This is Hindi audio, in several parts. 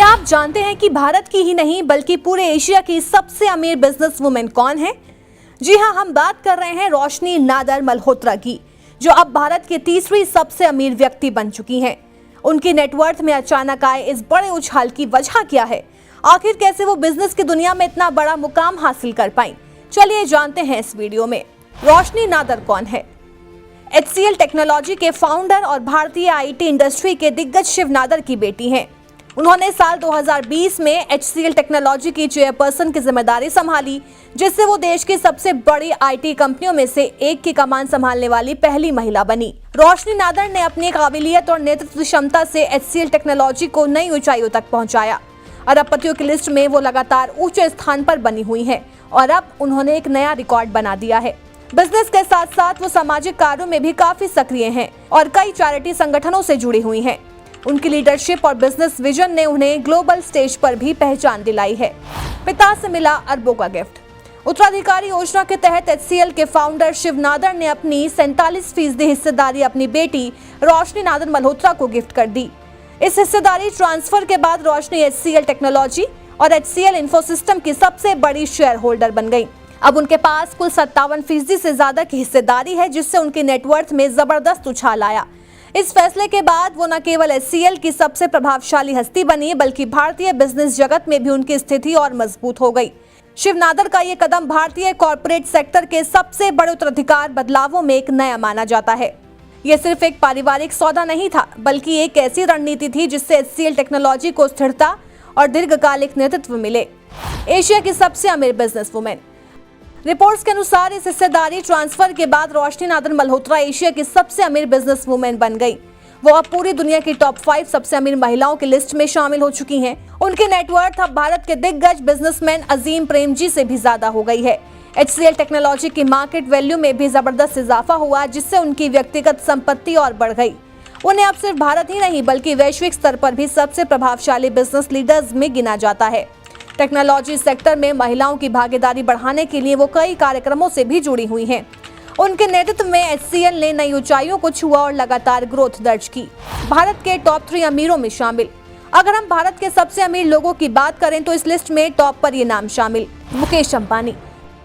क्या आप जानते हैं कि भारत की ही नहीं बल्कि पूरे एशिया की सबसे अमीर बिजनेस वुमेन कौन है? जी हां, हम बात कर रहे हैं रोशनी नादर मल्होत्रा की, जो अब भारत की तीसरी सबसे अमीर व्यक्ति बन चुकी हैं। उनकी नेटवर्थ में अचानक आए इस बड़े उछाल की वजह क्या है? आखिर कैसे वो बिजनेस की दुनिया में इतना बड़ा मुकाम हासिल कर पाई? चलिए जानते हैं इस वीडियो में। रोशनी नादर कौन है? HCL टेक्नोलॉजी के फाउंडर और भारतीय IT इंडस्ट्री के दिग्गज शिव नादर की बेटी हैं। उन्होंने साल 2020 में HCL टेक्नोलॉजी की चेयरपर्सन की जिम्मेदारी संभाली, जिससे वो देश की सबसे बड़ी IT कंपनियों में से एक की कमान संभालने वाली पहली महिला बनी। रोशनी नादर ने अपनी काबिलियत और नेतृत्व क्षमता से HCL टेक्नोलॉजी को नई ऊंचाइयों तक पहुंचाया। अरबपतियों की लिस्ट में वो लगातार ऊंचे स्थान पर बनी हुई हैं और अब उन्होंने एक नया रिकॉर्ड बना दिया है। बिजनेस के साथ साथ वो सामाजिक कार्यों में भी काफी सक्रिय हैं और कई चैरिटी संगठनों से जुड़ी हुई हैं। उनकी लीडरशिप और बिजनेस विजन ने उन्हें ग्लोबल स्टेज पर भी पहचान दिलाई है। पिता से मिला अरबों का गिफ्ट। उत्तराधिकारी योजना के तहत HCL के फाउंडर शिव नादर ने अपनी 47% हिस्सेदारी अपनी बेटी रोशनी नादर मल्होत्रा को गिफ्ट कर दी। इस हिस्सेदारी ट्रांसफर के बाद रोशनी HCL टेक्नोलॉजी और HCL इन्फोसिस्टम की सबसे बड़ी शेयर होल्डर बन गई। अब उनके पास कुल 57% से ज्यादा की हिस्सेदारी है, जिससे उनकी नेटवर्थ में जबरदस्त उछाल आया। इस फैसले के बाद वो न केवल HCL की सबसे प्रभावशाली हस्ती बनी, बल्कि भारतीय बिजनेस जगत में भी उनकी स्थिति और मजबूत हो गई। शिव नादर का ये कदम भारतीय कॉर्पोरेट सेक्टर के सबसे बड़े उत्तराधिकार बदलावों में एक नया माना जाता है। ये सिर्फ एक पारिवारिक सौदा नहीं था, बल्कि एक ऐसी रणनीति थी जिससे HCL टेक्नोलॉजी को स्थिरता और दीर्घकालिक नेतृत्व मिले। एशिया की सबसे अमीर बिजनेस वुमेन। रिपोर्ट्स के अनुसार इस हिस्सेदारी ट्रांसफर के बाद रोशनी नादर मल्होत्रा एशिया की सबसे अमीर बिजनेस वुमेन बन गई। वो अब पूरी दुनिया की टॉप 5 सबसे अमीर महिलाओं की लिस्ट में शामिल हो चुकी हैं। उनकी नेटवर्थ अब भारत के दिग्गज बिजनेसमैन अजीम प्रेमजी से भी ज्यादा हो गई है। HCL टेक्नोलॉजी की मार्केट वैल्यू में भी जबरदस्त इजाफा हुआ, जिससे उनकी व्यक्तिगत संपत्ति और बढ़ गई। उन्हें अब सिर्फ भारत ही नहीं बल्कि वैश्विक स्तर पर भी सबसे प्रभावशाली बिजनेस लीडर्स में गिना जाता है। टेक्नोलॉजी सेक्टर में महिलाओं की भागीदारी बढ़ाने के लिए वो कई कार्यक्रमों से भी जुड़ी हुई हैं। उनके नेतृत्व में HCL ने नई ऊंचाइयों को छुआ और लगातार ग्रोथ दर्ज की। भारत के टॉप 3 अमीरों में शामिल। अगर हम भारत के सबसे अमीर लोगों की बात करें तो इस लिस्ट में टॉप पर ये नाम शामिल। मुकेश अंबानी,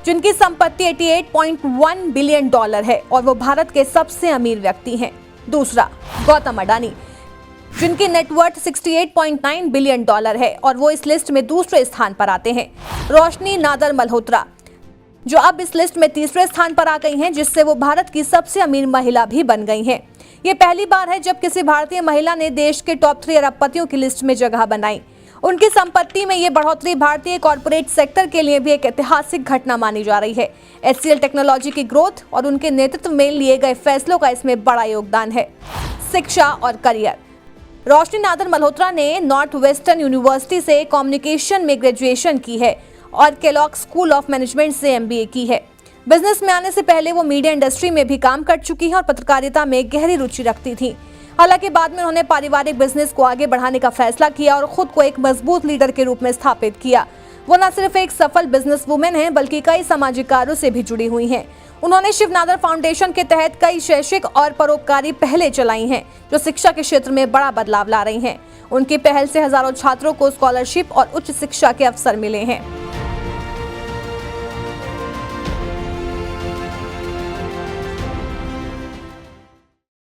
जिनकी संपत्ति $88.1 बिलियन है और वो भारत के सबसे अमीर व्यक्ति हैं। दूसरा, गौतम अडानी, जिनकी नेटवर्थ $68.9 बिलियन है और वो इस लिस्ट में दूसरे स्थान पर आते हैं। रोशनी नादर मल्होत्रा, जो अब इस लिस्ट में तीसरे स्थान पर आ गई हैं, जिससे वो भारत की सबसे अमीर महिला भी बन गई हैं। ये पहली बार है जब किसी भारतीय महिला ने देश के टॉप 3 अरबपतियों की लिस्ट में जगह बनाई। उनकी संपत्ति में ये बढ़ोतरी भारतीय कॉर्पोरेट सेक्टर के लिए भी एक ऐतिहासिक घटना मानी जा रही है। HCL टेक्नोलॉजी की ग्रोथ और उनके नेतृत्व में लिए गए फैसलों का इसमें बड़ा योगदान है। शिक्षा और करियर। रोशनी नादर मल्होत्रा ने नॉर्थ वेस्टर्न यूनिवर्सिटी से कम्युनिकेशन में ग्रेजुएशन की है और केलॉग स्कूल ऑफ मैनेजमेंट से MBA की है। बिजनेस में आने से पहले वो मीडिया इंडस्ट्री में भी काम कर चुकी हैं और पत्रकारिता में गहरी रुचि रखती थी। हालांकि बाद में उन्होंने पारिवारिक बिजनेस को आगे बढ़ाने का फैसला किया और खुद को एक मजबूत लीडर के रूप में स्थापित किया। वो न सिर्फ एक सफल बिजनेस वुमेन है, बल्कि कई सामाजिक कार्यों से भी जुड़ी हुई हैं। उन्होंने शिव नादर फाउंडेशन के तहत कई शैक्षिक और परोपकारी पहलें चलाई हैं, जो शिक्षा के क्षेत्र में बड़ा बदलाव ला रही हैं। उनकी पहल से हजारों छात्रों को स्कॉलरशिप और उच्च शिक्षा के अवसर मिले हैं।